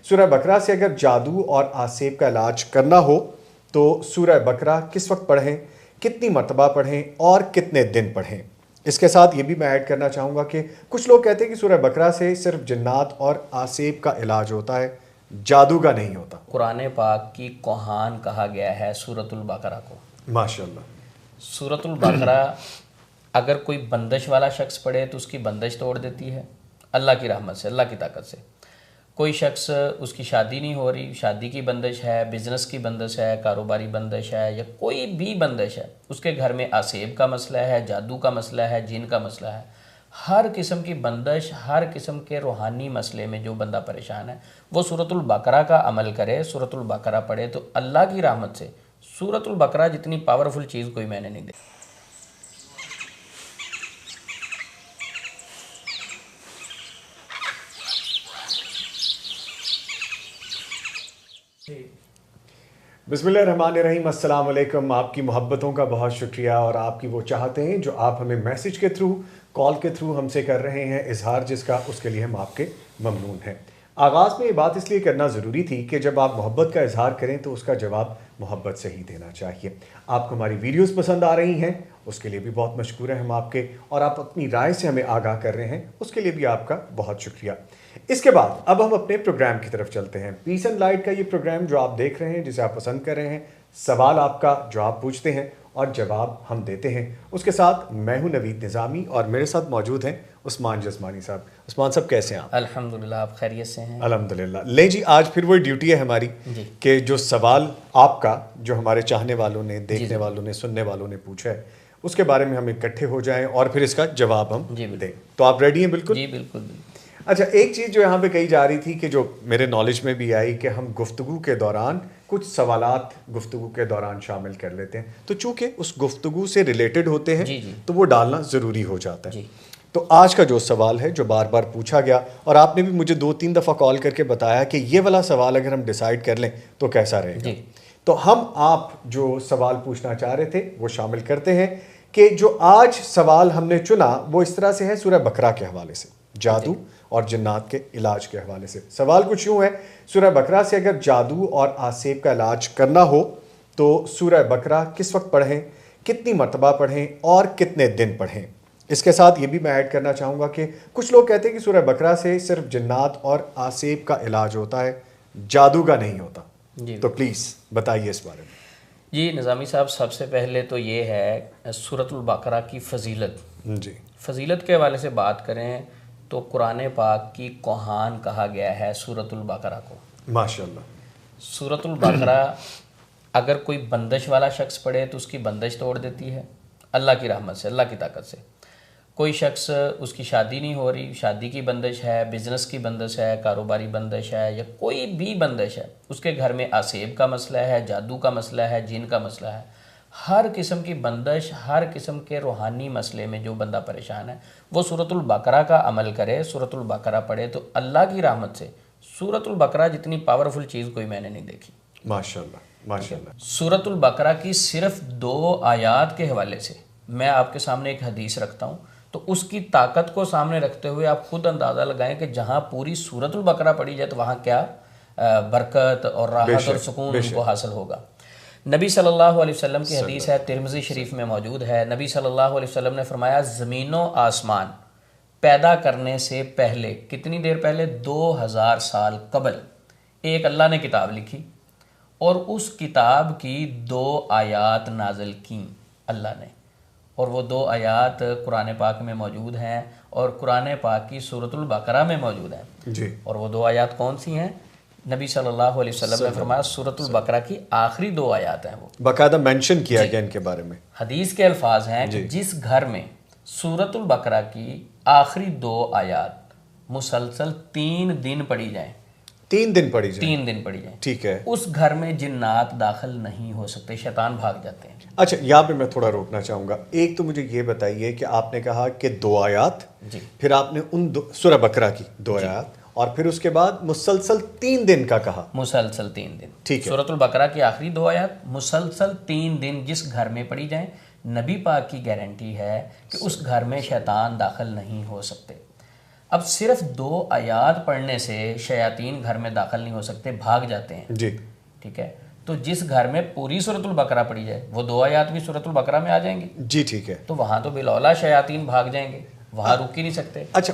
सूरह बकरा से अगर जादू और आसेब का इलाज करना हो तो सूरह बकरा किस वक्त पढ़ें, कितनी मरतबा पढ़ें और कितने दिन पढ़ें। इसके साथ ये भी मैं ऐड करना चाहूँगा कि कुछ लोग कहते हैं कि सूरह बकरा से सिर्फ जिन्नात और आसेब का इलाज होता है, जादू का नहीं होता। कुरान पाक की कोहान कहा गया है सूरतुल बकरा को। माशाल्लाह। सूरतुल बकरा अगर कोई बंदिश वाला शख्स पढ़े तो उसकी बंदिश तोड़ देती है अल्लाह की रहमत से, अल्लाह की ताकत से। कोई शख्स उसकी शादी नहीं हो रही, शादी की बंदिश है, बिज़नेस की बंदिश है, कारोबारी बंदिश है या कोई भी बंदिश है, उसके घर में आसेब का मसला है, जादू का मसला है, जिन का मसला है, हर किस्म की बंदिश, हर किस्म के रूहानी मसले में जो बंदा परेशान है वो सूरतुल बकरा का अमल करे, सूरतुल बकरा पढ़े तो अल्लाह की रहमत से सूरतुल बकरा जितनी पावरफुल चीज़ कोई मैंने नहीं देखी। बिस्मिल्लाहिर्रहमानिर्रहीम, अस्सलाम वालेकुम। आपकी मोहब्बतों का बहुत शुक्रिया और आपकी वो चाहते हैं जो आप हमें मैसेज के थ्रू, कॉल के थ्रू हमसे कर रहे हैं, इजहार जिसका, उसके लिए हम आपके ममनून हैं। आगाज़ में ये बात इसलिए करना ज़रूरी थी कि जब आप मोहब्बत का इजहार करें तो उसका जवाब मोहब्बत से ही देना चाहिए। आपको हमारी वीडियोस पसंद आ रही हैं, उसके लिए भी बहुत मशकूर हैं हम आपके, और आप अपनी राय से हमें आगाह कर रहे हैं, उसके लिए भी आपका बहुत शुक्रिया। इसके बाद अब हम अपने प्रोग्राम की तरफ चलते हैं। पीस एंड लाइट का ये प्रोग्राम जो आप देख रहे हैं, जिसे आप पसंद कर रहे हैं, सवाल आपका जो आप पूछते हैं और जवाब हम देते हैं। उसके साथ मैं हूं नवीद निज़ामी और मेरे साथ मौजूद हैं उस्मान जस्मानी साहब। उस्मान साहब कैसे हैं आप? अल्हम्दुलिल्लाह, आप खैरियत से हैं? अल्हम्दुलिल्लाह। ले जी, आज फिर वही ड्यूटी है हमारी कि जो सवाल आपका, जो हमारे चाहने वालों ने, देखने वालों ने, सुनने वालों ने पूछा है, उसके बारे में हम इकट्ठे हो जाएं और फिर इसका जवाब हम दें। तो आप रेडी हैं? बिल्कुल जी, बिल्कुल बिल्कुल। अच्छा, एक चीज़ जो यहाँ पे कही जा रही थी कि जो मेरे नॉलेज में भी आई कि हम गुफ्तगू के दौरान कुछ सवालात गुफ्तगू के दौरान शामिल कर लेते हैं, तो चूंकि उस गुफ्तगू से रिलेटेड होते हैं तो वो डालना ज़रूरी हो जाता है। तो आज का जो सवाल है, जो बार बार पूछा गया और आपने भी मुझे 2-3 दफ़ा कॉल करके बताया कि ये वाला सवाल अगर हम डिसाइड कर लें तो कैसा रहेगा, तो हम आप जो सवाल पूछना चाह रहे थे वो शामिल करते हैं कि जो आज सवाल हमने चुना वो इस तरह से है, सूरह बकरा के हवाले से, जादू और जिन्नात के इलाज के हवाले से। सवाल कुछ यूँ है, सूरह बकरा से अगर जादू और आसेब का इलाज करना हो तो सूरह बकरा किस वक्त पढ़ें, कितनी मरतबा पढ़ें और कितने दिन पढ़ें। इसके साथ ये भी मैं ऐड करना चाहूँगा कि कुछ लोग कहते हैं कि सूरह बकरा से सिर्फ जिन्नात और आसेब का इलाज होता है, जादू का नहीं होता। तो प्लीज़ बताइए इस बारे में। जी निज़ामी साहब, सबसे पहले तो ये है सूरतुल बकरा की फ़जीलत। जी, फ़जीलत के हवाले से बात करें तो कुरान पाक की कोहान कहा गया है सूरतुल बकरा को। माशाल्लाह। सूरतुल बकरा अगर कोई बंदिश वाला शख्स पढ़े तो उसकी बंदिश तोड़ देती है अल्लाह की रहमत से, अल्लाह की ताकत से। कोई शख्स उसकी शादी नहीं हो रही, शादी की बंदिश है, बिज़नेस की बंदिश है, कारोबारी बंदिश है या कोई भी बंदिश है, उसके घर में आसेब का मसला है, जादू का मसला है, जिन का मसला है, हर किस्म की बंदिश, हर किस्म के रूहानी मसले में जो बंदा परेशान है वो सूरतुल बकरा का अमल करे, सूरतुल बकरा पढ़े तो अल्लाह की रहमत से सूरतुल बकरा जितनी पावरफुल चीज़ कोई मैंने नहीं देखी। माशाल्लाह माशाल्लाह। सूरतुल बकरा की सिर्फ 2 आयात के हवाले से मैं आपके सामने एक हदीस रखता हूँ, तो उसकी ताकत को सामने रखते हुए आप खुद अंदाज़ा लगाएं कि जहाँ पूरी सूरतुल बकरा पढ़ी जाए तो वहाँ क्या बरकत और राहत और सुकून उनको हासिल होगा। नबी सल्लल्लाहु अलैहि वसल्लम की हदीस है, तिरमिज़ी शरीफ में मौजूद है। नबी सल्लल्लाहु अलैहि वसल्लम ने फरमाया, ज़मीनों आसमान पैदा करने से पहले, कितनी देर पहले, 2000 साल कबल एक अल्लाह ने किताब लिखी और उस किताब की 2 आयात नाज़िल की अल्लाह ने, और वो 2 आयात कुरान पाक में मौजूद हैं और कुरान पाक की सूरतुल बकरा में मौजूद हैं जी। और वो 2 आयात कौन सी हैं? नबी सल्लल्लाहु अलैहि वसल्लम ने फरमाया सूरतुल बकरा की आखिरी 2 आयात हैं, वो बाकायदा मेंशन किया गया इनके बारे में। हदीस के अल्फाज हैं कि जिस घर में सूरतुल बकरा की आखिरी 2 आयात मुसलसल 3 दिन पढ़ी जाएं, 3 दिन पढ़ी जाए, 3 दिन पढ़ी जाए, ठीक है, उस घर में जिन्नात दाखिल नहीं हो सकते, शैतान भाग जाते हैं। अच्छा, यहाँ पे मैं थोड़ा रोकना चाहूँगा। एक तो मुझे ये बताइए कि आपने कहा कि 2 आयात, फिर आपने उन सूरह बकरा की 2 आयात और फिर उसके बाद मुसलसल 3 दिन का कहा। मुसलसल 3 दिन, ठीक है। सूरतुल बकरा की आखिरी 2 आयत मुसलसल 3 दिन जिस घर में पढ़ी जाए, नबी पाक की गारंटी है कि उस घर में शैतान दाखिल नहीं हो सकते। अब सिर्फ 2 आयात पढ़ने से शयातीन घर में दाखिल नहीं हो सकते, भाग जाते हैं जी। ठीक है, तो जिस घर में पूरी सूरतुल बकरा पढ़ी जाए वो 2 आयात भी सूरतुल बकरा में आ जाएंगे। जी ठीक है। तो वहां तो बिलौला शयातीन भाग जाएंगे, वहां रुक ही नहीं सकते। अच्छा,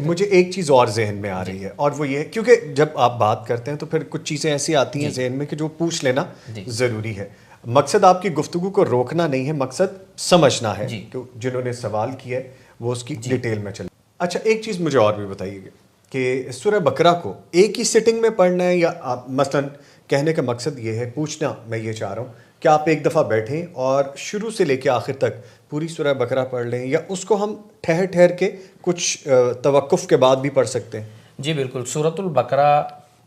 मुझे एक चीज़ और जहन में आ रही है, और वो ये है, क्योंकि जब आप बात करते हैं तो फिर कुछ चीज़ें ऐसी आती हैं जहन में कि जो पूछ लेना ज़रूरी है। मकसद आपकी गुफ्तगू को रोकना नहीं है, मकसद समझना है। जिन्होंने सवाल किया है वो उसकी डिटेल में चले। अच्छा, एक चीज़ मुझे और भी बताइएगा कि सूरह बकरा को एक ही सिटिंग में पढ़ना है, या आप मसलन कहने का मकसद ये है, पूछना मैं ये चाह रहा हूँ कि आप एक दफ़ा बैठें और शुरू से लेकर आखिर तक पूरी सूरह बकरा पढ़ लें, या उसको हम ठहर ठहर के कुछ तवक्कुफ़ के बाद भी पढ़ सकते हैं? जी बिल्कुल, सूरतुल बकरा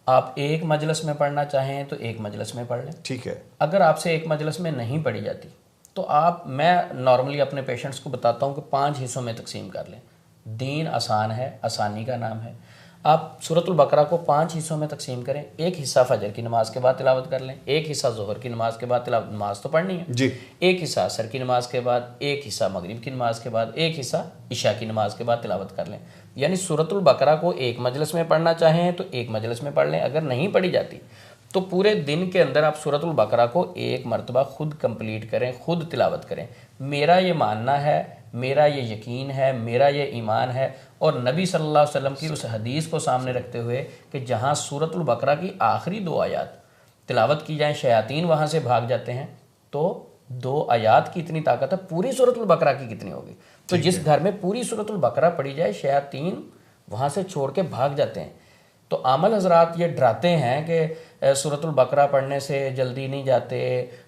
आप एक मजलिस में पढ़ना चाहें तो एक मजलिस में पढ़ लें। ठीक है। अगर आपसे एक मजलिस में नहीं पढ़ी जाती तो मैं नॉर्मली अपने पेशेंट्स को बताता हूँ कि 5 हिस्सों में तकसीम कर लें। दीन आसान है, आसानी का नाम है। आप सूरतुल बकरा को 5 हिस्सों में तकसीम करें। एक हिस्सा फजर की नमाज के बाद तिलावत कर लें, एक हिस्सा ज़ोहर की नमाज के बाद तिलावत, नमाज तो पढ़नी है जी, एक हिस्सा असर की नमाज के बाद, एक हिस्सा मगरिब की नमाज के बाद, एक हिस्सा इशा की नमाज के बाद तिलावत कर लें। यानी सूरतुल बकरा को एक मजलिस में पढ़ना चाहें तो एक मजलिस में पढ़ लें। अगर नहीं पढ़ी जाती तो पूरे दिन के अंदर आप सूरतुल बकरा को एक मरतबा खुद कंप्लीट करें, खुद तिलावत करें। मेरा ये मानना है, मेरा ये यकीन है, मेरा ये ईमान है, और नबी सल्लल्लाहु अलैहि वसल्लम की उस हदीस को सामने रखते हुए कि जहाँ सूरतुल बकरा की आखिरी 2 आयात तिलावत की जाए शयातीन वहाँ से भाग जाते हैं, तो 2 आयात की इतनी ताकत है, पूरी सूरतुल बकरा की कितनी होगी। तो जिस घर में पूरी सूरतुल बकरा पढ़ी जाए शयातीन वहाँ से छोड़ के भाग जाते हैं। तो आमल हजरात ये डराते हैं कि सूरतुल बकरा पढ़ने से जल्दी नहीं जाते,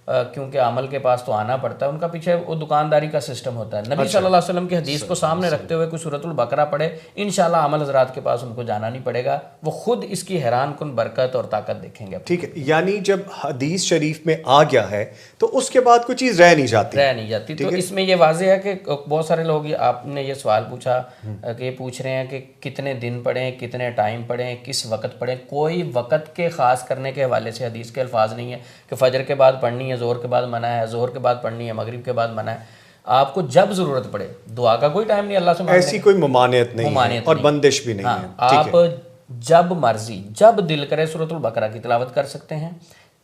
क्योंकि आमल के पास तो आना पड़ता है। उनका पीछे वो दुकानदारी का सिस्टम होता है। नबी सल्लल्लाहु अलैहि वसल्लम की हदीस को सामने रखते हुए कोई सूरतुल बकरा पढ़े, इंशाल्लाह आमल हजरात के पास उनको जाना नहीं पड़ेगा, वो खुद इसकी हैरान कुन बरकत और ताकत देखेंगे। ठीक है, यानी जब हदीस शरीफ में आ गया है तो उसके बाद कोई चीज़ रह नहीं जाती। तो इसमें ये वाज़ेह है कि बहुत सारे लोग, आपने ये सवाल पूछा कि ये पूछ रहे हैं कि कितने दिन पढ़ें, कितने टाइम पढ़ें, किस वक्त पढ़ें। कोई वक्त के ख़ास करने के हवाले से हदीस के अल्फाज नहीं है कि फ़जर के बाद पढ़नी है, ज़ोहर के बाद मना है, ज़ोहर के बाद पढ़नी है, मगरिब के बाद मना है। आपको जब ज़रूरत पड़े, दुआ का कोई टाइम नहीं, अल्लाह से ऐसी कोई ममानियत नहीं है और बंदिश भी नहीं है। आप जब मर्जी, जब दिल करे सूरतुल बकरा की तिलावत कर सकते हैं।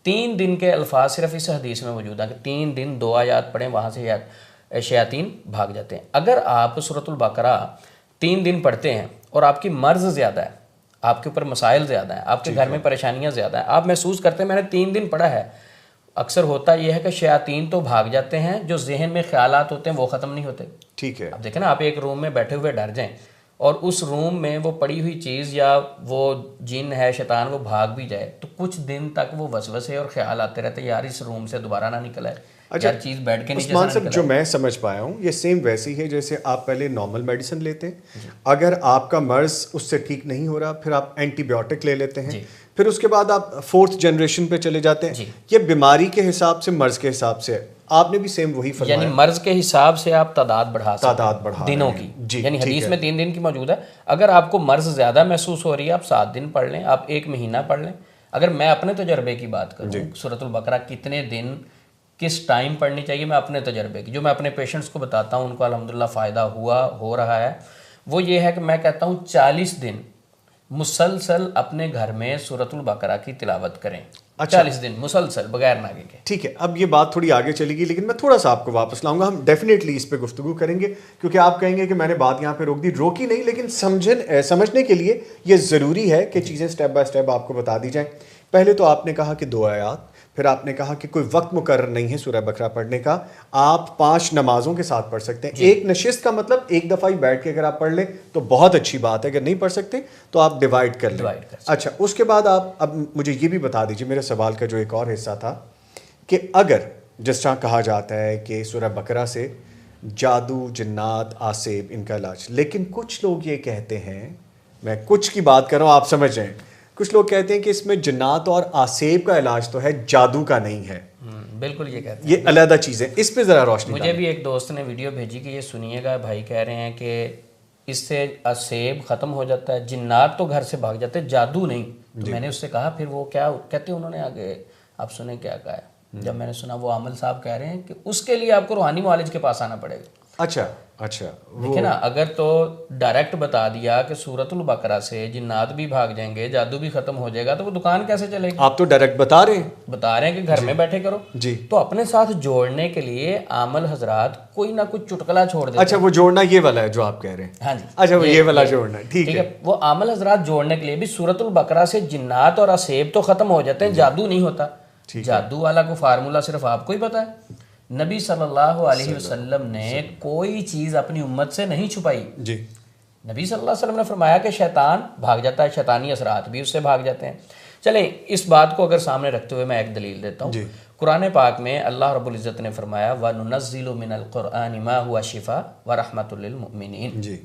3 दिन के अल्फाज सिर्फ इस हदीस में मौजूद है कि 3 दिन 2 आयात पढ़ें, वहाँ से शयातीन भाग जाते हैं। अगर आप सूरतुल बकरा 3 दिन पढ़ते हैं और आपकी मर्ज़ ज़्यादा है, आपके ऊपर मसाइल ज़्यादा है, आपके घर में परेशानियाँ ज़्यादा हैं, आप महसूस करते हैं मैंने 3 दिन पढ़ा है, अक्सर होता यह है कि शयातीन तो भाग जाते हैं, जो जहन में ख्यालात होते हैं वो ख़त्म नहीं होते। ठीक है, अब देखें ना, आप एक रूम में बैठे हुए डर जाएं और उस रूम में वो पड़ी हुई चीज़ या वो जिन है, शैतान, वो भाग भी जाए तो कुछ दिन तक वो वसवसे और ख्याल आते रहते, यार इस रूम से दोबारा ना निकल आए, अच्छा, यार चीज़ बैठ के नीचे उस्मान साहब, जो मैं समझ पाया हूँ ये सेम वैसे ही है जैसे आप पहले नॉर्मल मेडिसिन लेते हैं, अगर आपका मर्ज उससे ठीक नहीं हो रहा फिर आप एंटीबायोटिक ले लेते हैं, फिर उसके बाद आप 4th जनरेशन पे चले जाते हैं। ये बीमारी के हिसाब से, मर्ज के हिसाब से है। आपने भी सेम वही फरमाया, यानी मर्ज के हिसाब से आप तादाद बढ़ा दिनों की। यानी हदीस में 3 दिन की मौजूद है। अगर आपको मर्ज ज़्यादा महसूस हो रही है, आप 7 दिन पढ़ लें, आप 1 महीना पढ़ लें। अगर मैं अपने तजर्बे की बात करूँ, सूरतुल बकरा कितने दिन किस टाइम पढ़नी चाहिए, मैं अपने तजर्बे की, जो मैं अपने पेशेंट्स को बताता हूँ, उनको अल्हम्दुलिल्लाह फ़ायदा हो रहा है, वो ये है कि मैं कहता हूँ 40 दिन मुसलसल अपने घर में सूरतुल बकरा की तिलावत करें। अच्छा, 40 दिन मुसलसल बगैर नागे के। ठीक है, अब ये बात थोड़ी आगे चलेगी, लेकिन मैं थोड़ा सा आपको वापस लाऊंगा। हम डेफिनेटली इस पे गुफ्तगू करेंगे, क्योंकि आप कहेंगे कि मैंने बात यहाँ पे रोकी नहीं, लेकिन समझने के लिए ये ज़रूरी है कि चीज़ें स्टेप बाय स्टेप आपको बता दी जाएँ। पहले तो आपने कहा कि 2 आयात, फिर आपने कहा कि कोई वक्त मुकर्रर नहीं है सूरह बकरा पढ़ने का, आप 5 नमाजों के साथ पढ़ सकते हैं। एक नशिस्त का मतलब एक दफ़ा ही बैठ के अगर आप पढ़ लें तो बहुत अच्छी बात है, अगर नहीं पढ़ सकते तो आप डिवाइड कर लें। अच्छा, उसके बाद आप अब मुझे ये भी बता दीजिए, मेरे सवाल का जो एक और हिस्सा था कि अगर जिस तरह कहा जाता है कि सूरह बकरा से जादू, जिन्नात, आसेब, इनका इलाज, लेकिन कुछ लोग ये कहते हैं, मैं कुछ की बात कर रहा हूँ, आप समझ जाएं, कुछ लोग कहते हैं कि इसमें जिन्नात और आसेब का इलाज तो है, जादू का नहीं है। बिल्कुल, ये कहते हैं, ये अलग चीज़ है। इस पे ज़रा रोशनी। मुझे भी एक दोस्त ने वीडियो भेजी कि ये सुनिएगा, भाई कह रहे हैं कि इससे आसेब ख़त्म हो जाता है, जिन्नात तो घर से भाग जाते हैं, जादू नहीं। तो मैंने उससे कहा फिर वो क्या कहते हैं, उन्होंने आगे आप सुने क्या कहा है। जब मैंने सुना, वो आमल साहब कह रहे हैं कि उसके लिए आपको रूहानी मुआलिज के पास आना पड़ेगा। अच्छा अच्छा, देखिए ना, अगर तो डायरेक्ट बता दिया कि सूरतुल बकरा से जिन्नात भी भाग जाएंगे, जादू भी खत्म हो जाएगा, तो वो दुकान कैसे चलेगी? आप तो डायरेक्ट बता रहे हैं कि घर में बैठे करो जी। तो अपने साथ जोड़ने के लिए आमल हजरात कोई ना कुछ चुटकुला छोड़ देते। अच्छा, वो जोड़ना ये वाला है जो आप कह रहे हैं? हाँ जी। अच्छा, वो ये वाला जोड़ना, ठीक है। वो आमल हजरात जोड़ने के लिए भी सूरतुल बकरा से जिन्नात और असेब तो खत्म हो जाते हैं, जादू नहीं होता। जादू वाला को फार्मूला सिर्फ आपको ही पता है। नबी सल्लल्लाहु अलैहि वसल्लम ने कोई चीज़ अपनी उम्मत से नहीं छुपाई जी। नबी सल्लल्लाहु अलैहि वसल्लम ने फरमाया कि शैतान भाग जाता है, शैतानी असरात भी उससे भाग जाते हैं। चले, इस बात को अगर सामने रखते हुए मैं एक दलील देता हूँ। कुरान पाक में अल्लाह रब्बुल इज़्ज़त ने फरमाया व नुनज़्ज़िलु मिनल कुरआनि मा हुवा शिफा व रहमतुल लिल मुमिनीन। जी।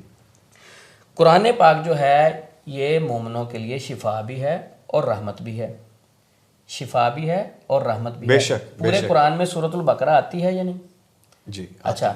कुरान पाक जो है ये मोमिनों के लिए शिफा भी है और रहमत भी है। शिफा भी है और रहमत भी बेशक, है। पूरे कुरान में सूरतुल बकरा आती है या नहीं? जी। अच्छा,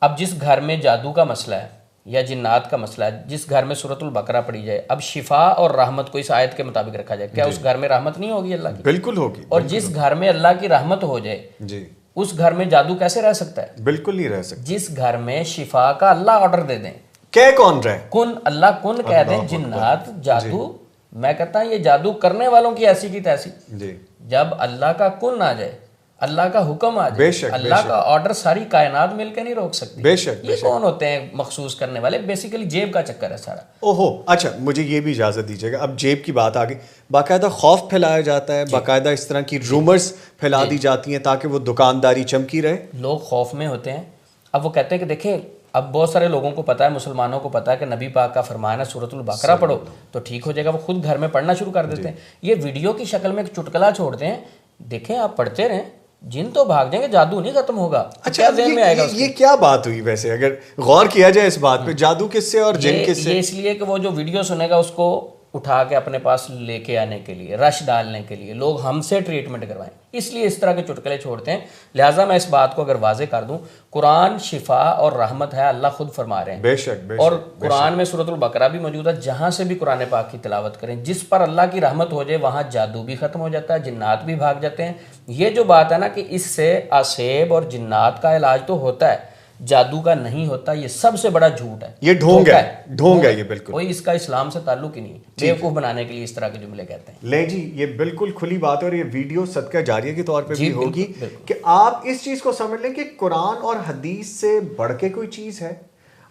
अब जिस घर में जादू का मसला है या जिन्नात का मसला है, जिस घर में सूरतुल बकरा पढ़ी जाए, अब शिफा और रहमत को इस आयत के मुताबिक रखा जाए, क्या उस घर में रहमत नहीं होगी अल्लाह की? बिल्कुल होगी। और जिस घर में अल्लाह की रहमत हो जाए जी, उस घर में जादू कैसे रह सकता है? बिल्कुल नहीं रह सकता। जिस घर में शिफा का अल्लाह ऑर्डर दे दें, क्या कौन रहे, कुन अल्लाह कुन कह दें, जिन्नात जादू, मैं कहता हूं ये जादू करने वालों की ऐसी की तैसी। जी। जब अल्लाह का कुन आ जाए, अल्लाह का हुक्म आ जाए, बेशक, अल्लाह का ऑर्डर सारी कायनात मिलकर नहीं रोक सकती। बेशक, ये कौन होते हैं मखसूस करने वाले? बेसिकली जेब का चक्कर है सारा। ओहो, अच्छा, मुझे ये भी इजाजत दीजिएगा, अब जेब की बात आ गई। बाकायदा खौफ फैलाया जाता है, बाकायदा इस तरह की रूमर्स फैला दी जाती हैं ताकि वो दुकानदारी चमकी रहे। लोग खौफ में होते हैं। अब वो कहते हैं कि देखें, अब बहुत सारे लोगों को पता है, मुसलमानों को पता है कि नबी पाक का फरमान है सूरतुल बकरा पढ़ो तो ठीक हो जाएगा। वो खुद घर में पढ़ना शुरू कर देते हैं। ये वीडियो की शक्ल में एक चुटकुला छोड़ते हैं, देखें आप पढ़ते रहें, जिन तो भाग जाएंगे, जादू नहीं खत्म होगा। अच्छा, ध्यान में आएगा ये क्या बात हुई वैसे, अगर गौर किया जाए इस बात पे, जादू किससे और जिन किससे? ये इसलिए कि वो जो वीडियो सुनेगा उसको उठा के अपने पास लेके आने के लिए, रश डालने के लिए, लोग हमसे ट्रीटमेंट करवाएं, इसलिए इस तरह के चुटकुले छोड़ते हैं। लिहाजा मैं इस बात को अगर वाजे कर दूं, कुरान शिफा और रहमत है, अल्लाह खुद फरमा रहे हैं। बेशक, और कुरान में सूरतुल बकरा भी मौजूद है। जहां से भी कुरान पाक की तिलावत करें, जिस पर अल्लाह की रहमत हो जाए वहां जादू भी खत्म हो जाता है, जिन्नात भी भाग जाते हैं। ये जो बात है ना कि इससे असेब और जिन्नात का इलाज तो होता है, जादू का नहीं होता, ये सबसे बड़ा झूठ है। ये ढोंग है, ढोंग है ये बिल्कुल। कोई इसका इस्लाम से ताल्लुक ही नहीं। बेवकूफ बनाने के लिए इस तरह के जुमले कहते हैं। ले जी, ये बिल्कुल खुली बात है और ये वीडियो सदका जारिया के तौर पे भी होगी कि आप इस चीज को समझ लें कि कुरान और हदीस से बढ़ के कोई चीज है,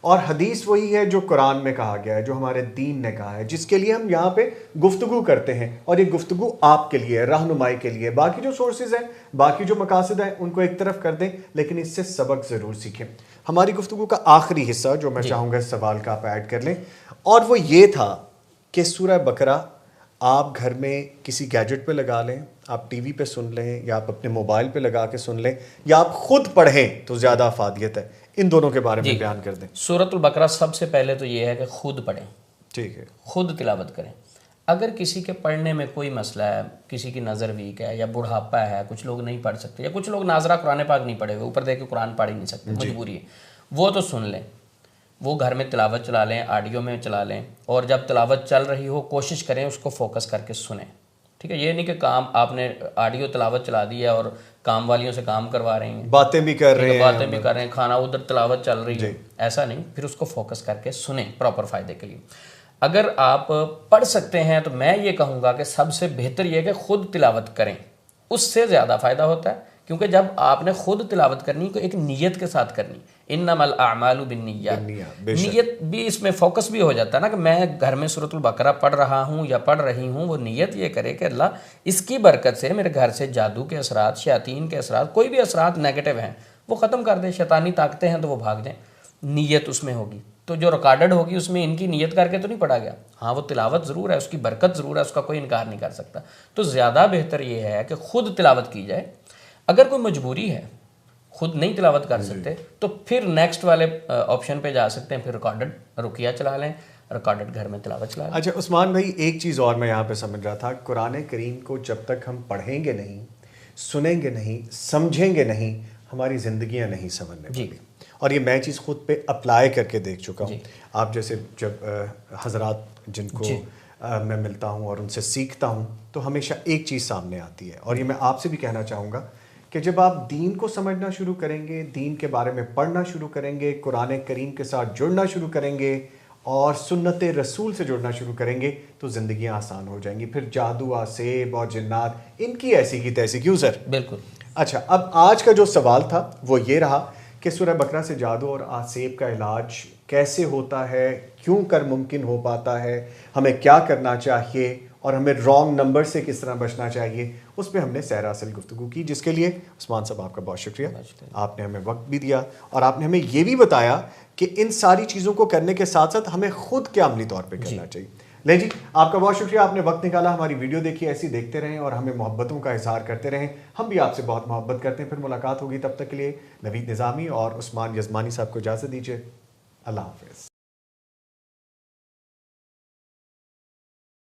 और हदीस वही है जो कुरान में कहा गया है, जो हमारे दीन ने कहा है, जिसके लिए हम यहाँ पे गुफ्तगू करते हैं। और ये गुफ्तगू आपके लिए, रहनुमाई के लिए। बाकी जो सोर्सेज हैं, बाकी जो मकासद हैं, उनको एक तरफ कर दें, लेकिन इससे सबक ज़रूर सीखें। हमारी गुफ्तगू का आखिरी हिस्सा जो मैं चाहूँगा इस सवाल का आप ऐड कर लें, और वो ये था कि सूरह बकरा आप घर में किसी गैजेट पे लगा लें, आप टीवी पे सुन लें, या आप अपने मोबाइल पे लगा के सुन लें, या आप खुद पढ़ें तो ज़्यादा अफादियत है। इन दोनों के बारे में बयान कर दें। सूरतुल बकरा सबसे पहले तो ये है कि खुद पढ़ें, ठीक है, खुद तिलावत करें। अगर किसी के पढ़ने में कोई मसला है, किसी की नज़र वीक है या बुढ़ापा है, कुछ लोग नहीं पढ़ सकते, या कुछ लोग नाजरा कुरान पाक नहीं पढ़े हुए, ऊपर देख के कुरान पढ़ ही नहीं सकते, मजबूरी है, वो तो सुन लें, वो घर में तिलावत चला लें, ऑडियो में चला लें, और जब तिलावत चल रही हो कोशिश करें उसको फोकस करके सुने। ठीक है, ये नहीं कि काम आपने ऑडियो तिलावत चला दी है और काम वालियों से काम करवा रहे हैं, बातें भी कर रहे हैं, खाना उधर तिलावत चल रही है, ऐसा नहीं। फिर उसको फोकस करके सुने प्रॉपर फ़ायदे के लिए। अगर आप पढ़ सकते हैं तो मैं ये कहूँगा कि सबसे बेहतर ये है कि खुद तिलावत करें, उससे ज़्यादा फ़ायदा होता है। क्योंकि जब आपने खुद तिलावत करनी तो एक नीयत के साथ करनी, इन्नमल अमालु बिन्नियात, नीयत भी इसमें फोकस भी हो जाता है ना कि मैं घर में सूरतुल बकरा पढ़ रहा हूँ या पढ़ रही हूँ, वो नीयत ये करे कि अल्लाह इसकी बरकत से मेरे घर से जादू के असरात, शयातीन के असरात, कोई भी असरात नेगेटिव हैं वो ख़त्म कर दे, शैतानी ताकतें हैं तो वो भाग जाएँ। नीयत उसमें होगी, तो जो रिकॉर्डेड होगी उसमें इनकी नीयत करके तो नहीं पढ़ा गया। हाँ, वो तिलावत ज़रूर है, उसकी बरकत ज़रूर है, उसका कोई इनकार नहीं कर सकता। तो ज़्यादा बेहतर ये है कि खुद तिलावत की जाए। अगर कोई मजबूरी है, खुद नहीं तिलावत कर सकते, तो फिर नेक्स्ट वाले ऑप्शन पे जा सकते हैं, फिर रिकॉर्डेड रुकिया चला लें, रिकॉर्डेड घर में तिलावत चला लें। अच्छा उस्मान भाई, एक चीज़ और मैं यहाँ पे समझ रहा था, कुरान करीम को जब तक हम पढ़ेंगे नहीं, सुनेंगे नहीं, समझेंगे नहीं, हमारी ज़िंदगियाँ नहीं समझने वाली। और ये मैं चीज़ खुद पे अप्लाई करके देख चुका हूँ। आप जैसे जब हजरात जिनको मैं मिलता हूँ और उनसे सीखता हूँ, तो हमेशा एक चीज़ सामने आती है, और ये मैं आपसे भी कहना चाहूँगा कि जब आप दीन को समझना शुरू करेंगे, दीन के बारे में पढ़ना शुरू करेंगे, कुरान करीम के साथ जुड़ना शुरू करेंगे और सुन्नत रसूल से जुड़ना शुरू करेंगे, तो ज़िंदगियाँ आसान हो जाएंगी। फिर जादू, आसेब और जिन्नात इनकी ऐसी की तैसी। क्यों सर? बिल्कुल। अच्छा, अब आज का जो सवाल था वो ये रहा कि सूरह बकरा से जादू और आसेब का इलाज कैसे होता है, क्यों कर मुमकिन हो पाता है, हमें क्या करना चाहिए और हमें रॉन्ग नंबर से किस तरह बचना चाहिए, उस पर हमने सैर-ए-असल गुफ्तगू की, जिसके लिए उस्मान साहब आपका बहुत शुक्रिया। आपने हमें वक्त भी दिया और आपने हमें ये भी बताया कि इन सारी चीज़ों को करने के साथ साथ हमें खुद क्या अमली तौर पे करना चाहिए। ले जी, आपका बहुत शुक्रिया, आपने वक्त निकाला, हमारी वीडियो देखी, ऐसी देखते रहें और हमें मोहब्बतों का इजहार करते रहें। हम भी आपसे बहुत मोहब्बत करते हैं। फिर मुलाकात होगी, तब तक के लिए नवीद निज़ामी और उस्मान यज़मानी साहब को इजाज़त दीजिए। अल्लाह हाफ़िज़।